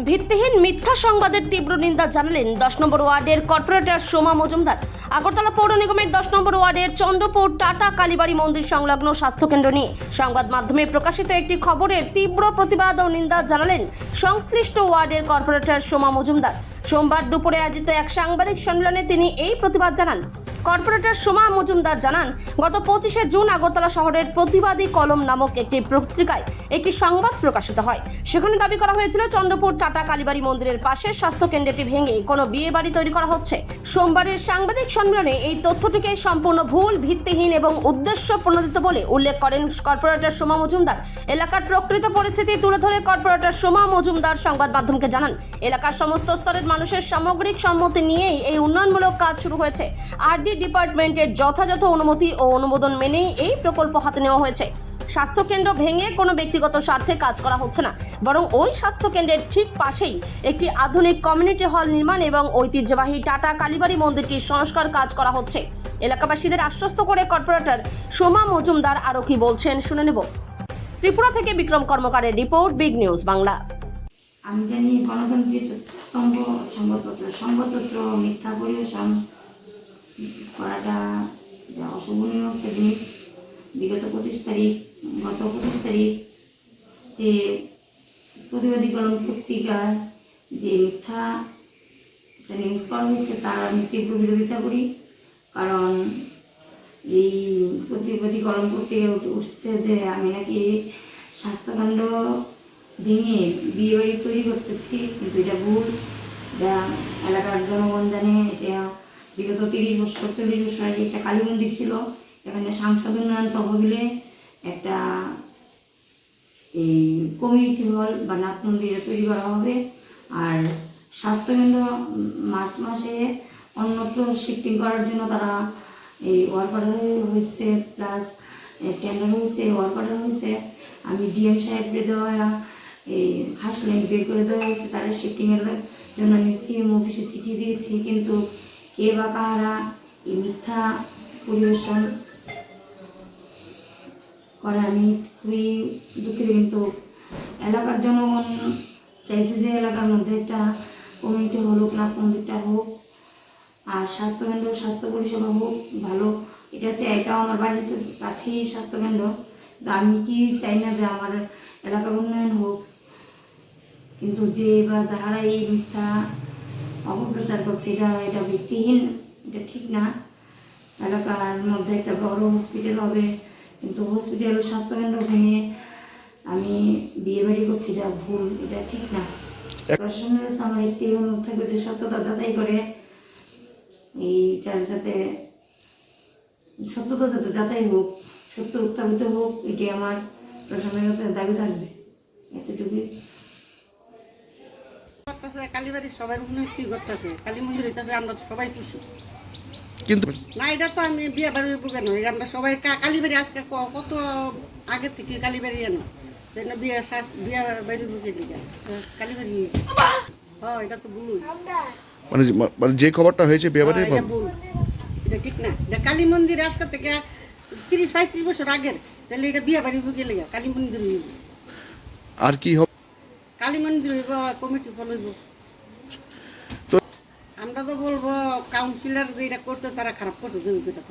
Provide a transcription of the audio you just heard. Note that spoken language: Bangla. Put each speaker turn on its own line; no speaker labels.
ভিত্তিহীন মিথ্যা সংবাদের তীব্র নিন্দা জানালেন 10 নম্বর ওয়ার্ডের কর্পোরেটর সোমা মজুমদার। আগরতলা পৌর নিগমের 10 নম্বর ওয়ার্ডের চন্দ্রপুর টাটা কালীবাড়ি মন্দির সংলগ্ন স্বাস্থ্যকেন্দ্র নিয়ে সংবাদ মাধ্যমে প্রকাশিত একটি খবরের তীব্র প্রতিবাদ ও নিন্দা জানালেন সংশ্লিষ্ট ওয়ার্ডের কর্পোরেটর সোমা মজুমদার। সোমবার দুপুরে আয়োজিত এক সাংবাদিক সম্মেলনে তিনি এই প্রতিবাদ জানান। কর্পোরেটর সোমা মজুমদার জানান, গত 25শে জুন আগরতলা শহরের প্রতিবাদী কলম নামক একটি পত্রিকায় একটি সংবাদ প্রকাশিত হয়। সেখানে দাবি করা হয়েছিল চন্দ্রপুর টাটা কালীবাড়ি মন্দিরের পাশের স্বাস্থ্যকেন্দ্রটি ভেঙে কোনো বিয়ে বাড়ি তৈরি করা হচ্ছে। সোমবারের সাংবাদিক সম্মেলনে এই তথ্যটিকে সম্পূর্ণ ভুল, ভিত্তিহীন এবং উদ্দেশ্য প্রণোদিত বলে উল্লেখ করেন কর্পোরেটর সোমা মজুমদার। এলাকার প্রকৃত পরিস্থিতি তুলে ধরে কর্পোরেটর সোমা মজুমদার সংবাদ মাধ্যমকে জানান, এলাকার সমস্ত স্তরের মানুষের সামগ্রিক সম্মতি নিয়েই এই উন্নয়নমূলক কাজ শুরু হয়েছে। আরডি ডিপার্টমেন্টের যথাযথ অনুমতি ও অনুমোদন মেনেই এই প্রকল্প হাতে নেওয়া হয়েছে। স্বাস্থ্যকেন্দ্র ভেঙে কোনো ব্যক্তিগত স্বার্থে কাজ করা হচ্ছে না, বরং ওই স্বাস্থ্যকেন্দ্রের ঠিক পাশেই একটি আধুনিক কমিউনিটি হল নির্মাণ এবং ঐতিহ্যবাহী টাটা কালীবাড়ি মন্দিরটির সংস্কার কাজ করা হচ্ছে। এলাকাবাসীদের আশ্বস্ত করে কর্পোরেটর সোমা মজুমদার আরও কি বলছেন শুনে নেব। ত্রিপুরা থেকে বিক্রম কর্মকারের রিপোর্ট, বিগ নিউজ বাংলা।
আমি জানি গণতন্ত্রের চতুর্থ স্তম্ভ সংবাদপত্র মিথ্যা পরিবেশন করাটা অশোভনীয় একটা জিনিস। গত 25 তারিখ যে প্রতিবাদী কলম পত্রিকার যে মিথ্যা একটা নিউজ করা হয়েছে তার আমি তীব্র বিরোধিতা করি। কারণ এই প্রতিবাদী কলম পত্রিকায় উঠছে যে আমি নাকি স্বাস্থ্যকেন্দ্র ভেঙে বিয়ে বাড়ি তৈরি করতেছি, কিন্তু এটা ভুল। এটা এলাকার জনগণ জানে। এটা বিগত 30 বছর 40 বছর আগে একটা কালী মন্দির ছিল, এখানে সাংসদ উন্নয়ন তহবিলে একটা এই কমিউনিটি হল বা নাথ মন্দির তৈরি করা হবে। আর স্বাস্থ্যকেন্দ্র মার্চ মাসে অন্যত্র শিফটিং করার জন্য তারা এই ওয়ার্ক অর্ডার হয়েছে, প্লাস টেন্ডার হয়েছে, ওয়ার্ক অর্ডার হয়েছে। আমি ডিএম সাহেবকে দেওয়া এই খাস লাইন বের করে দেওয়া হয়েছে, তারা শিফটিংয়ের জন্য আমি সিএম অফিসে চিঠি দিয়েছি, কিন্তু কে বা কাহারা এই মিথ্যা পরিবেশন করে আমি খুবই দুঃখিত। কিন্তু এলাকার জনগণ চাইছে যে এলাকার মধ্যে একটা কমিউনিটি হোক, নাথ মন্দিরটা হোক, আর স্বাস্থ্যকেন্দ্র স্বাস্থ্য পরিষেবা হোক ভালো। এটা হচ্ছে, এটাও আমার বাড়ির কাছেই স্বাস্থ্যকেন্দ্র। তো আমি কি চাই না যে আমার এলাকার উন্নয়ন হোক, কিন্তু যে বা যাহারা এই মিথ্যা অপপ্রচার করছে এটা ভিত্তিহীন, এটা ঠিক না। এলাকার মধ্যে একটা বড় হসপিটাল হবে, কিন্তু হসপিটাল স্বাস্থ্যকেন্দ্র ভেঙে আমি বিয়ে বাড়ি করছি, এটা ভুল, এটা ঠিক না। প্রশাসনের কাছে আমার একটি অনুরোধ থাকবে যে সত্যতা যাচাই করে এইটার যাতে সত্যতা যাতে যাচাই হোক, সত্য উত্থাপিত হোক, এটি আমার প্রশাসনের কাছে দাবি থাকবে। এতটুকুই।
কালীবাড়ির সবাই উন্নতি করতেছে, কালী মন্দির হইতেছে, আমরা সবাই খুশি।
কিন্তু
না, এটা তো আমি বিয়ে বাড়ির বুকে নই, আমরা সবাই কালীবাড়ি আজকে কত আগে থেকে কালীবাড়ি না বিয়ে বাড়ির বুকে দিকে কালীবাড়ি। হ্যাঁ, এটা তো ভুল।
মানে যে খবরটা হয়েছে বিয়ে বাড়ির
ভুল, এটা ঠিক না। এটা কালী মন্দির আজকে থেকে 30-35 বছর আগের, তাহলে এটা বিয়ে বাড়ির বুকে লেগে কালী মন্দির হইব।
আর কি হবে?
কালী মন্দির হইব, কমিটি ফল হইব।
তো
আমরা তো বলবো কাউন্সিলর যেটা করতে তারা খারাপ করছে জমিটা।